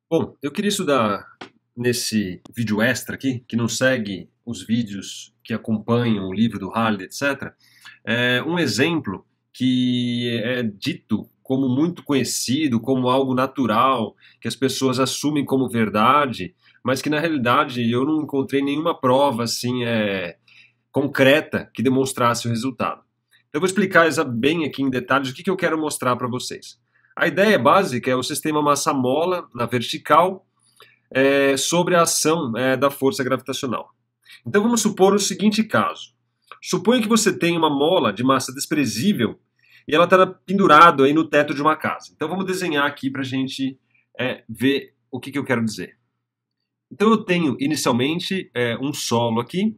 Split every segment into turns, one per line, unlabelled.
Bom, eu queria estudar nesse vídeo extra aqui, que não segue os vídeos que acompanham o livro do Harley, etc. Um exemplo que é dito como muito conhecido, como algo natural, que as pessoas assumem como verdade, mas que na realidade eu não encontrei nenhuma prova assim concreta que demonstrasse o resultado. Eu vou explicar bem aqui em detalhes o que eu quero mostrar para vocês. A ideia básica é o sistema massa-mola na vertical sobre a ação da força gravitacional. Então vamos supor o seguinte caso. Suponha que você tem uma mola de massa desprezível e ela está pendurada aí no teto de uma casa. Então vamos desenhar aqui para a gente ver o que eu quero dizer. Então eu tenho inicialmente um solo aqui,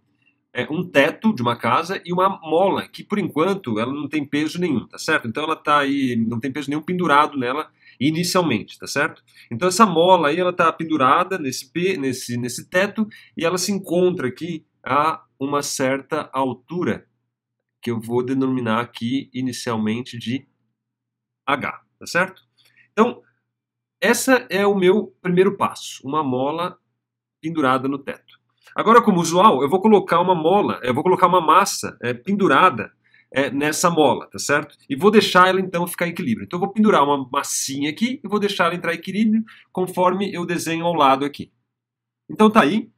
um teto de uma casa e uma mola, que por enquanto ela não tem peso nenhum, tá certo? Então ela tá aí, não tem peso nenhum pendurado nela inicialmente, tá certo? Então essa mola aí ela tá pendurada nesse teto e ela se encontra aqui a uma certa altura, que eu vou denominar aqui inicialmente de H, tá certo? Então, essa é o meu primeiro passo, uma mola pendurada no teto. Agora, como usual, eu vou colocar uma mola, eu vou colocar uma massa pendurada nessa mola, tá certo? E vou deixar ela então ficar em equilíbrio. Então eu vou pendurar uma massinha aqui e vou deixar ela entrar em equilíbrio conforme eu desenho ao lado aqui. Então tá aí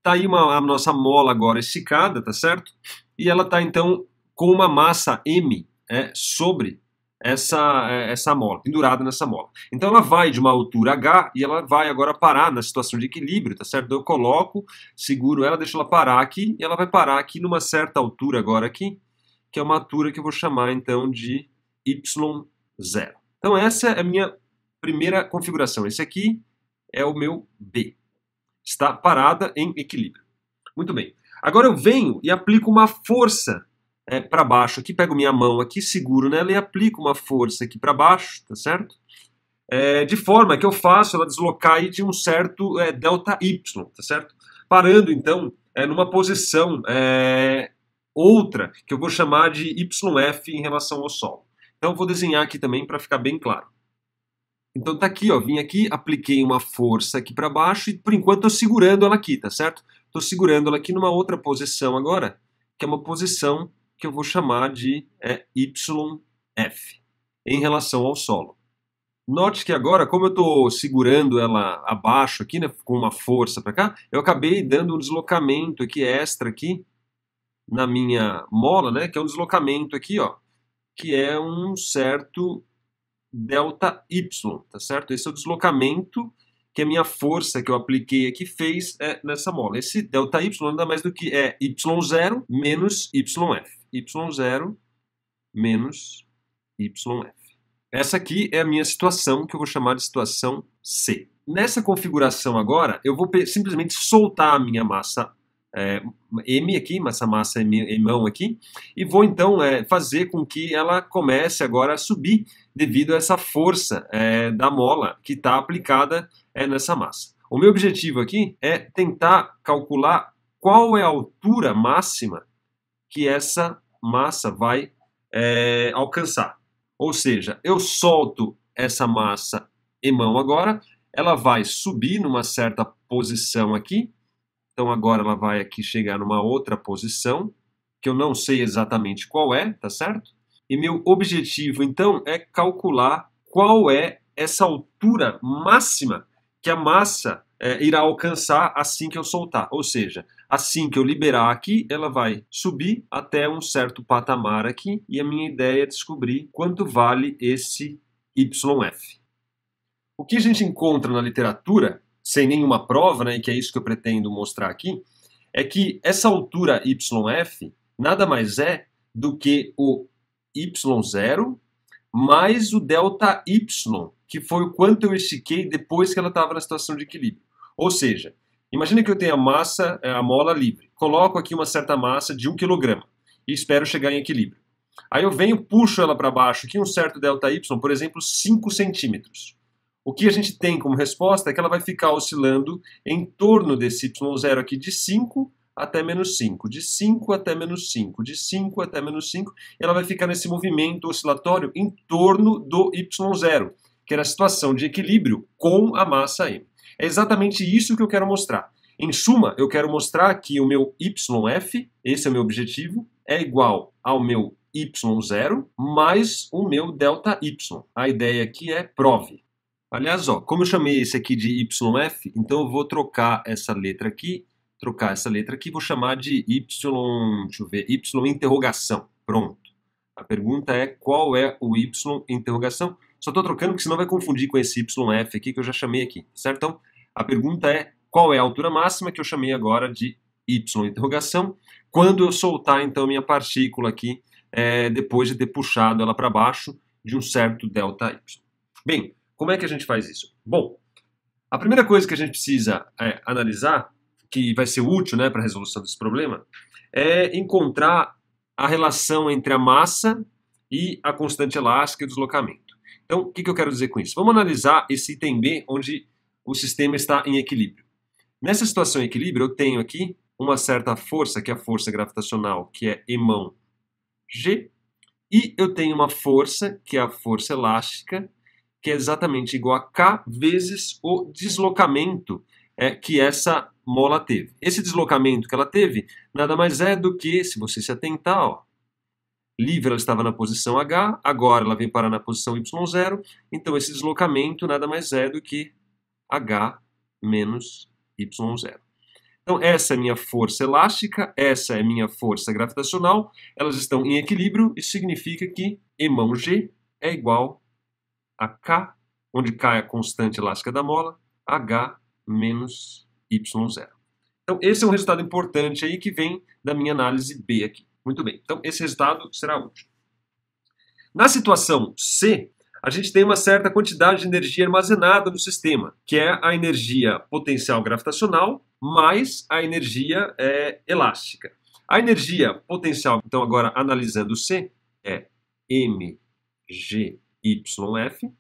a nossa mola agora esticada, tá certo? E ela tá então com uma massa M sobre essa mola, pendurada nessa mola. Então ela vai de uma altura H e ela vai agora parar na situação de equilíbrio, tá certo? Então eu coloco, seguro ela, deixo ela parar aqui e ela vai parar aqui numa certa altura agora aqui, que é uma altura que eu vou chamar então de Y0. Então essa é a minha primeira configuração. Esse aqui é o meu B. Está parada em equilíbrio. Muito bem. Agora eu venho e aplico uma força para baixo aqui, pego minha mão aqui, seguro nela e aplico uma força aqui para baixo, tá certo? De forma que eu faço ela deslocar aí de um certo delta Y, tá certo? Parando então numa posição outra, que eu vou chamar de YF em relação ao Sol. Então eu vou desenhar aqui também para ficar bem claro. Então tá aqui, ó, vim aqui, apliquei uma força aqui para baixo e por enquanto estou segurando ela aqui, tá certo? Estou segurando ela aqui numa outra posição agora, que é uma posição que eu vou chamar de YF, em relação ao solo. Note que agora, como eu estou segurando ela abaixo aqui, né, com uma força para cá, eu acabei dando um deslocamento aqui extra aqui na minha mola, né, que é um deslocamento aqui, ó, que é um certo delta Y, tá certo? Esse é o deslocamento que a minha força que eu apliquei aqui fez nessa mola. Esse delta Y nada mais do que Y0 menos YF. Y0 menos YF. Essa aqui é a minha situação, que eu vou chamar de situação C. Nessa configuração agora, eu vou simplesmente soltar a minha massa M aqui, essa massa M aqui, e vou então fazer com que ela comece agora a subir devido a essa força da mola que está aplicada nessa massa. O meu objetivo aqui é tentar calcular qual é a altura máxima que essa massa vai alcançar. Ou seja, eu solto essa massa em mão agora, ela vai subir numa certa posição aqui. Então agora ela vai aqui chegar numa outra posição, que eu não sei exatamente qual é, tá certo? E meu objetivo então é calcular qual é essa altura máxima que a massa irá alcançar assim que eu soltar. Ou seja, assim que eu liberar aqui, ela vai subir até um certo patamar aqui, e a minha ideia é descobrir quanto vale esse YF. O que a gente encontra na literatura, sem nenhuma prova, né, e que é isso que eu pretendo mostrar aqui, é que essa altura YF nada mais é do que o Y0 mais o delta Y, que foi o quanto eu estiquei depois que ela estava na situação de equilíbrio. Ou seja, imagine que eu tenho a massa, a mola livre, coloco aqui uma certa massa de 1 kg e espero chegar em equilíbrio. Aí eu venho, puxo ela para baixo aqui, um certo delta Y, por exemplo, 5 centímetros. O que a gente tem como resposta é que ela vai ficar oscilando em torno desse Y0 aqui de 5 até menos 5, de 5 até menos 5, de 5 até menos 5, e ela vai ficar nesse movimento oscilatório em torno do Y0, que era a situação de equilíbrio com a massa m. É exatamente isso que eu quero mostrar. Em suma, eu quero mostrar que o meu YF, esse é o meu objetivo, é igual ao meu Y0 mais o meu ΔY. A ideia aqui é prove. Aliás, ó, como eu chamei esse aqui de YF, então eu vou trocar essa letra aqui, vou chamar de Y, deixa eu ver, Y interrogação. Pronto. A pergunta é qual é o Y interrogação? Só estou trocando porque senão vai confundir com esse YF aqui que eu já chamei aqui, certo? Então, a pergunta é qual é a altura máxima que eu chamei agora de Y interrogação quando eu soltar então minha partícula aqui depois de ter puxado ela para baixo de um certo ΔY. Bem, como é que a gente faz isso? Bom, a primeira coisa que a gente precisa analisar, que vai ser útil, né, para a resolução desse problema, é encontrar a relação entre a massa e a constante elástica e o deslocamento. Então, o que eu quero dizer com isso? Vamos analisar esse item B, onde o sistema está em equilíbrio. Nessa situação em equilíbrio, eu tenho aqui uma certa força, que é a força gravitacional, que é Emão G, e eu tenho uma força, que é a força elástica, que é exatamente igual a K vezes o deslocamento que essa mola teve. Esse deslocamento que ela teve nada mais é do que, se você se atentar, ó, livre ela estava na posição H, agora ela vem parar na posição Y0, então esse deslocamento nada mais é do que H menos Y0. Então essa é minha força elástica, essa é minha força gravitacional, elas estão em equilíbrio, isso significa que Emão G é igual a K, onde K é a constante elástica da mola, H menos Y0. Então, esse é um resultado importante aí que vem da minha análise B aqui. Muito bem, então esse resultado será útil. Na situação C, a gente tem uma certa quantidade de energia armazenada no sistema, que é a energia potencial gravitacional mais a energia elástica. A energia potencial, então agora analisando C, é mg YF,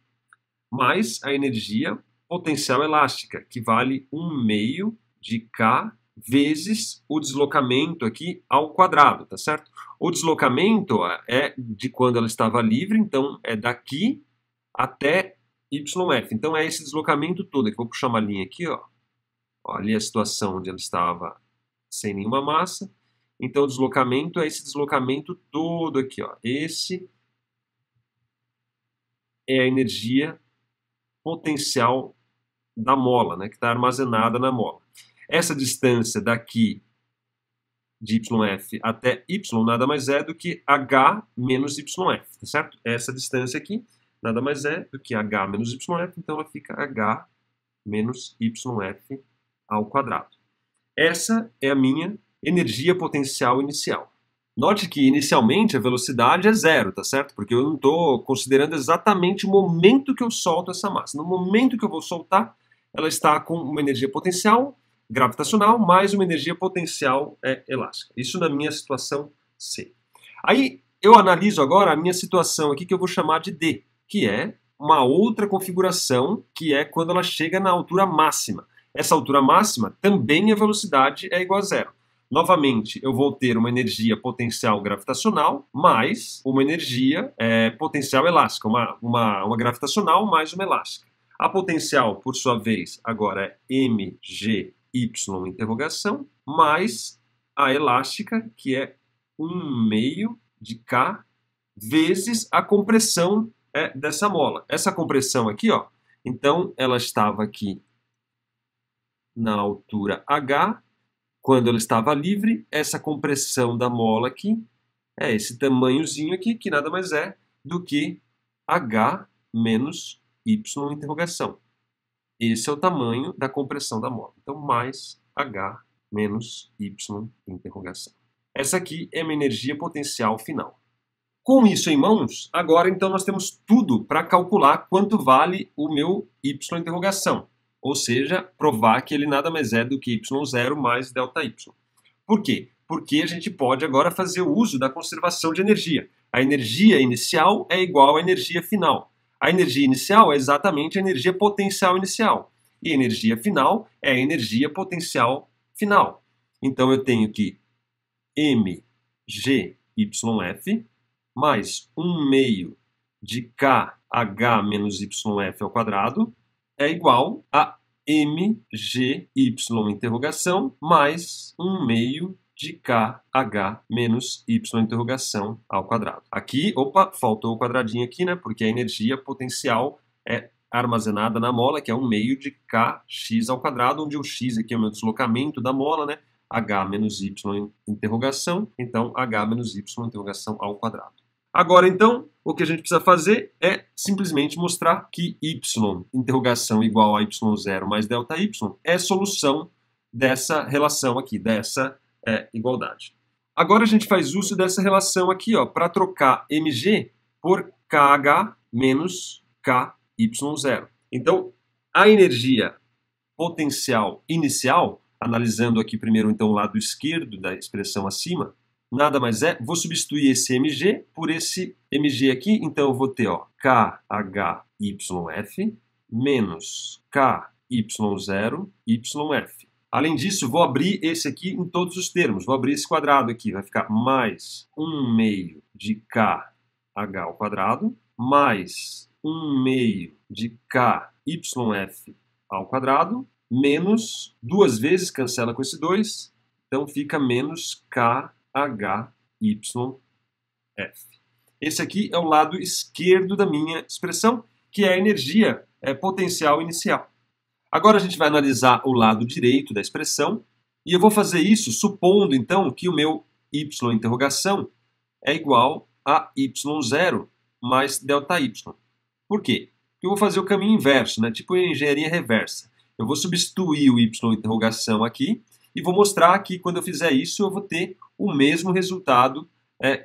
mais a energia potencial elástica, que vale 1/2 de K vezes o deslocamento aqui ao quadrado, tá certo? O deslocamento é de quando ela estava livre, então é daqui até YF. Então é esse deslocamento todo, que eu vou puxar uma linha aqui, ó. Ali a situação onde ela estava sem nenhuma massa. Então o deslocamento é esse deslocamento todo aqui, ó. Esse é a energia potencial da mola, né, que está armazenada na mola. Essa distância daqui de YF até Y nada mais é do que H menos YF, tá certo? Essa distância aqui nada mais é do que H menos YF, então ela fica H menos YF ao quadrado. Essa é a minha energia potencial inicial. Note que inicialmente a velocidade é zero, tá certo? Porque eu não estou considerando exatamente o momento que eu solto essa massa. No momento que eu vou soltar, ela está com uma energia potencial gravitacional mais uma energia potencial elástica. Isso na minha situação C. Aí eu analiso agora a minha situação aqui que eu vou chamar de D, que é uma outra configuração, que é quando ela chega na altura máxima. Essa altura máxima também a velocidade é igual a zero. Novamente, eu vou ter uma energia potencial gravitacional mais uma energia potencial elástica, uma gravitacional mais uma elástica. A potencial, por sua vez, agora é mgy interrogação, mais a elástica, que é 1/2 de K vezes a compressão dessa mola. Essa compressão aqui, ó, então ela estava aqui na altura H, quando ela estava livre, essa compressão da mola aqui é esse tamanhozinho aqui, que nada mais é do que H menos Y interrogação. Esse é o tamanho da compressão da mola. Então, mais H menos Y interrogação. Essa aqui é a minha energia potencial final. Com isso em mãos, agora então nós temos tudo para calcular quanto vale o meu Y interrogação. Ou seja, provar que ele nada mais é do que Y0 mais ΔY. Por quê? Porque a gente pode agora fazer o uso da conservação de energia. A energia inicial é igual à energia final. A energia inicial é exatamente a energia potencial inicial. E a energia final é a energia potencial final. Então eu tenho que mgyf mais 1/2 de KH menos YF ao quadrado é igual a MGY interrogação mais 1 meio de KH menos Y interrogação ao quadrado. Aqui, opa, faltou o quadradinho aqui, né? Porque a energia potencial é armazenada na mola, que é 1 meio de kx ao quadrado, onde o x aqui é o meu deslocamento da mola, né? H menos Y interrogação, então H menos Y interrogação ao quadrado. Agora, então, o que a gente precisa fazer é simplesmente mostrar que y interrogação igual a y0 mais ΔY é solução dessa relação aqui, dessa igualdade. Agora a gente faz uso dessa relação aqui, para trocar mg por kh menos ky0. Então, a energia potencial inicial, analisando aqui primeiro então o lado esquerdo da expressão acima, nada mais é, vou substituir esse mg por esse mg aqui, então eu vou ter KHYF menos KY0 YF. Além disso, vou abrir esse aqui em todos os termos, vou abrir esse quadrado aqui, vai ficar mais 1 meio de KH ao quadrado, mais 1 meio de KYF ao quadrado, menos, duas vezes, cancela com esse 2, então fica menos KHYF. Esse aqui é o lado esquerdo da minha expressão, que é a energia potencial inicial. Agora a gente vai analisar o lado direito da expressão, e eu vou fazer isso supondo, então, que o meu y interrogação é igual a y0 mais ΔY. Por quê? Porque eu vou fazer o caminho inverso, né? Tipo engenharia reversa. Eu vou substituir o y interrogação aqui e vou mostrar que quando eu fizer isso eu vou ter o mesmo resultado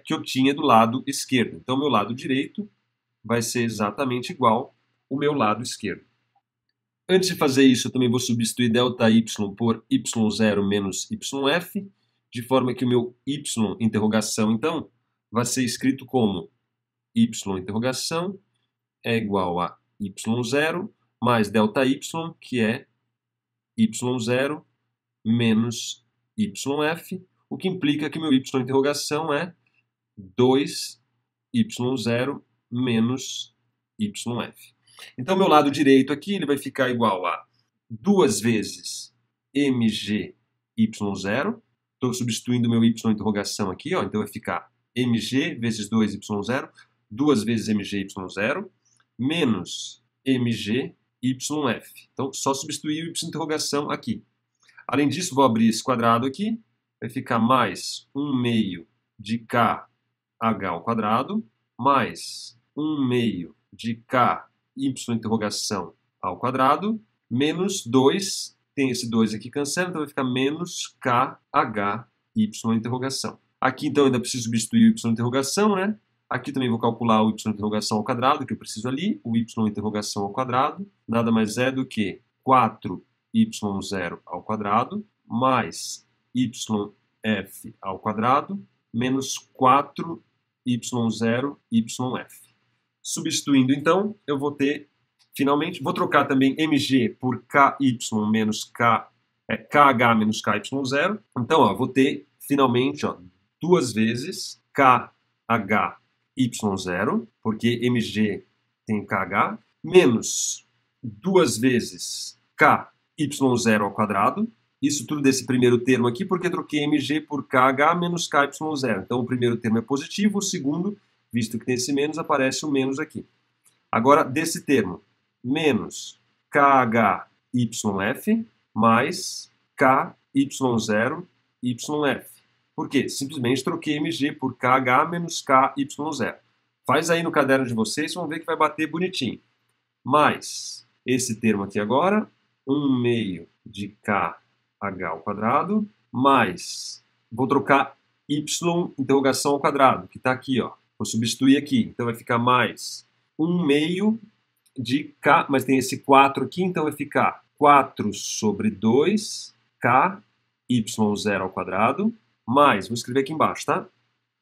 que eu tinha do lado esquerdo. Então, meu lado direito vai ser exatamente igual ao meu lado esquerdo. Antes de fazer isso, eu também vou substituir ΔY por y0 menos YF, de forma que o meu y interrogação, então, vai ser escrito como y interrogação é igual a y0 mais ΔY, que é y0 menos YF, o que implica que meu y interrogação é 2y0 menos YF. Então, meu lado direito aqui ele vai ficar igual a 2 vezes mg y0. Estou substituindo meu y interrogação aqui, então vai ficar mg vezes 2y0, 2 vezes mg y0, menos mg YF. Então, só substituir o y interrogação aqui. Além disso, vou abrir esse quadrado aqui, vai ficar mais 1 meio de KH ao quadrado, mais 1 meio de KY interrogação ao quadrado, menos 2, tem esse 2 aqui cancela, então vai ficar menos KHY interrogação. Aqui, então, ainda preciso substituir o y interrogação, né? Aqui também vou calcular o y interrogação ao quadrado, que eu preciso ali, o y interrogação ao quadrado, nada mais é do que 4y0 ao quadrado, mais yf ao quadrado, menos 4y0 yf. Substituindo, então, eu vou ter, finalmente, vou trocar também mg por ky menos kh menos ky0. Então, vou ter, finalmente, 2 vezes KHY0, porque mg tem KH, menos 2 vezes KY0 ao quadrado. Isso tudo desse primeiro termo aqui, porque troquei mg por KH menos KY0. Então, o primeiro termo é positivo, o segundo, visto que tem esse menos, aparece o menos aqui. Agora, desse termo, menos KHYF mais KY0 YF. Por quê? Simplesmente troquei mg por KH menos KY0. Faz aí no caderno de vocês, vão ver que vai bater bonitinho. Mais esse termo aqui agora, 1 meio de KH ao quadrado, mais, vou trocar y interrogação ao quadrado, que está aqui, vou substituir aqui, então vai ficar mais 1 meio de K, mas tem esse 4 aqui, então vai ficar 4 sobre 2 KY0 ao quadrado, mais, vou escrever aqui embaixo, tá?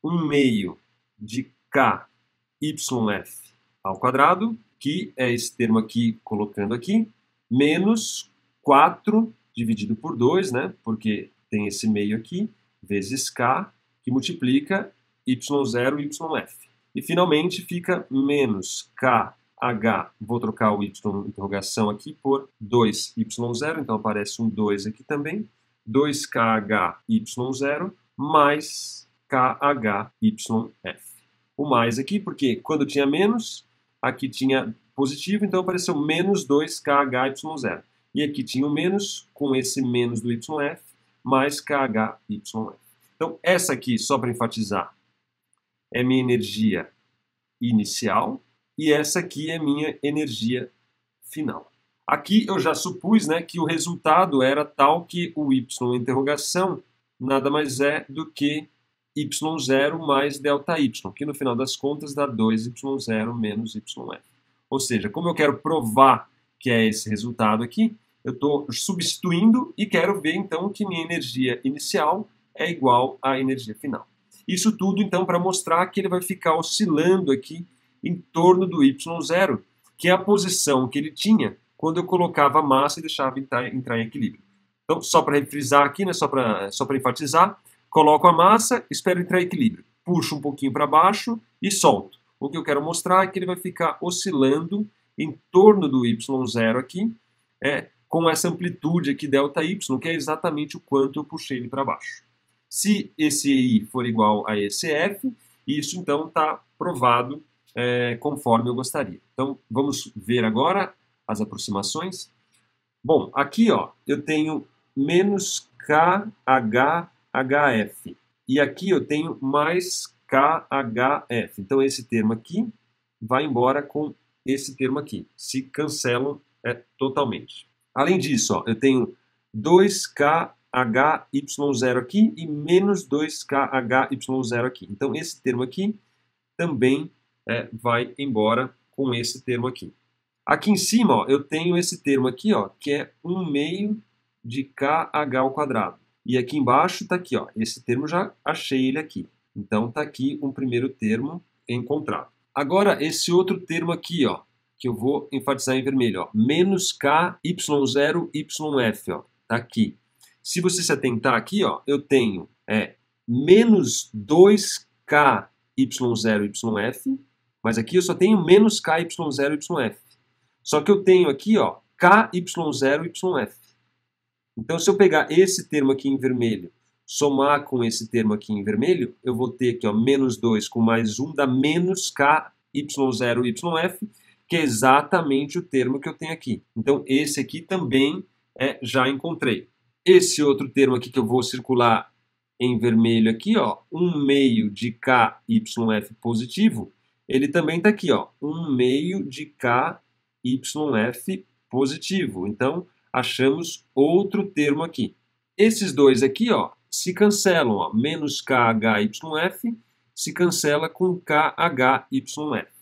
1 meio de KYF ao quadrado, que é esse termo aqui, colocando aqui, menos 4 dividido por 2, né? Porque tem esse meio aqui, vezes K, que multiplica y0 e YF. E finalmente fica menos KH, vou trocar o Y interrogação aqui por 2Y0, então aparece um 2 aqui também, 2KHY0 mais KHYF. O mais aqui, porque quando tinha menos, aqui tinha positivo, então apareceu menos 2KHY0. E aqui tinha o menos, com esse menos do YF, mais KHYF. Então, essa aqui, só para enfatizar, é minha energia inicial, e essa aqui é minha energia final. Aqui eu já supus, né, que o resultado era tal que o Y interrogação nada mais é do que Y0 mais ΔY, que no final das contas dá 2Y0 menos YF. Ou seja, como eu quero provar que é esse resultado aqui, eu estou substituindo e quero ver então que minha energia inicial é igual à energia final. Isso tudo então para mostrar que ele vai ficar oscilando aqui em torno do Y0, que é a posição que ele tinha quando eu colocava a massa e deixava entrar em equilíbrio. Então, só para refrisar aqui, né, só para enfatizar, coloco a massa, espero entrar em equilíbrio, puxo um pouquinho para baixo e solto. O que eu quero mostrar é que ele vai ficar oscilando em torno do Y0 aqui, com essa amplitude aqui ΔY, que é exatamente o quanto eu puxei ele para baixo. Se esse I for igual a esse F, isso então está provado conforme eu gostaria. Então, vamos ver agora as aproximações. Bom, aqui ó, eu tenho menos KHHF. E aqui eu tenho mais KHF. Então, esse termo aqui vai embora com esse termo aqui. Se cancelam totalmente. Além disso, ó, eu tenho 2KHY0 aqui e menos 2KHY0 aqui. Então, esse termo aqui também vai embora com esse termo aqui. Aqui em cima, ó, eu tenho esse termo aqui, ó, que é 1/2 de KH ao quadrado. E aqui embaixo está aqui, ó, esse termo já achei ele aqui. Então, está aqui um primeiro termo encontrado. Agora, esse outro termo aqui, ó, que eu vou enfatizar em vermelho, ó, menos KY0YF, ó, tá aqui. Se você se atentar aqui, ó, eu tenho menos 2KY0YF, mas aqui eu só tenho menos KY0YF. Só que eu tenho aqui, ó, KY0YF. Então, se eu pegar esse termo aqui em vermelho, somar com esse termo aqui em vermelho, eu vou ter aqui, ó, menos 2 com mais 1 dá menos KY0YF, que é exatamente o termo que eu tenho aqui. Então, esse aqui também já encontrei. Esse outro termo aqui que eu vou circular em vermelho aqui, ó, 1/2 de KYF positivo, ele também está aqui, ó, 1/2 de KYF positivo. Então, achamos outro termo aqui. Esses dois aqui, ó, se cancelam, ó, menos KHYF se cancela com KHYF.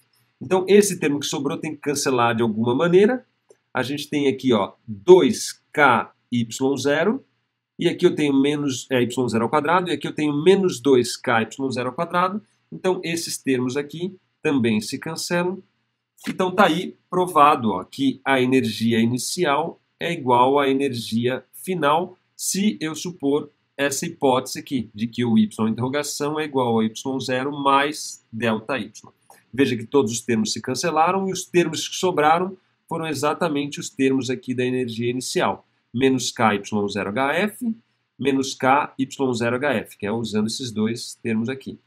Então, esse termo que sobrou tem que cancelar de alguma maneira. A gente tem aqui, ó, 2KY0, e aqui eu tenho menos Y0 ao quadrado, e aqui eu tenho menos 2KY0 ao quadrado. Então, esses termos aqui também se cancelam. Então, está aí provado, ó, que a energia inicial é igual à energia final, se eu supor essa hipótese aqui, de que o Y interrogação é igual a Y0 mais ΔY. Veja que todos os termos se cancelaram e os termos que sobraram foram exatamente os termos aqui da energia inicial. Menos KY0HF, menos KY0HF, que é usando esses dois termos aqui.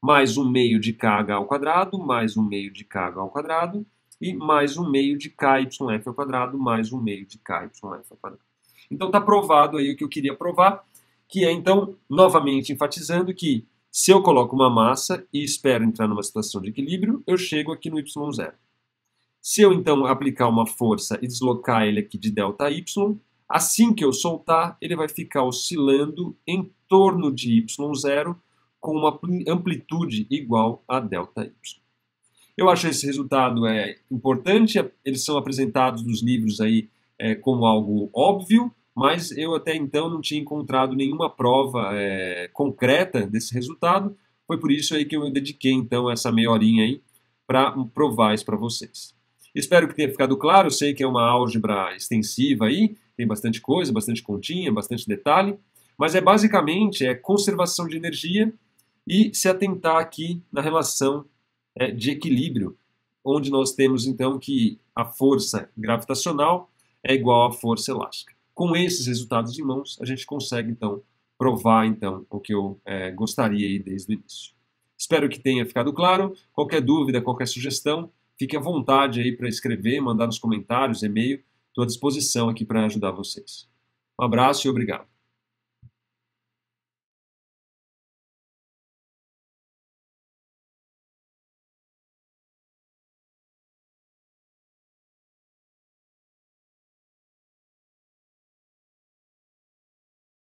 Mais 1/2 de KH ao quadrado, mais 1/2 de KH ao quadrado, e mais 1/2 de KYF ao quadrado, mais 1/2 de KYF ao quadrado. Então está provado aí o que eu queria provar, que é então, novamente enfatizando que se eu coloco uma massa e espero entrar numa situação de equilíbrio, eu chego aqui no Y0. Se eu então aplicar uma força e deslocar ele aqui de ΔY, assim que eu soltar, ele vai ficar oscilando em torno de Y0 com uma amplitude igual a ΔY. Eu acho esse resultado importante, eles são apresentados nos livros aí como algo óbvio, mas eu até então não tinha encontrado nenhuma prova concreta desse resultado. Foi por isso aí que eu dediquei então essa meia horinha aí para provar isso para vocês. Espero que tenha ficado claro. Eu sei que é uma álgebra extensiva aí, tem bastante coisa, bastante continha, bastante detalhe, mas basicamente conservação de energia e se atentar aqui na relação de equilíbrio, onde nós temos então que a força gravitacional é igual à força elástica. Com esses resultados em mãos, a gente consegue então provar então o que eu gostaria aí desde o início. Espero que tenha ficado claro. Qualquer dúvida, qualquer sugestão, fique à vontade aí para escrever, mandar nos comentários, e-mail. Estou à disposição aqui para ajudar vocês. Um abraço e obrigado.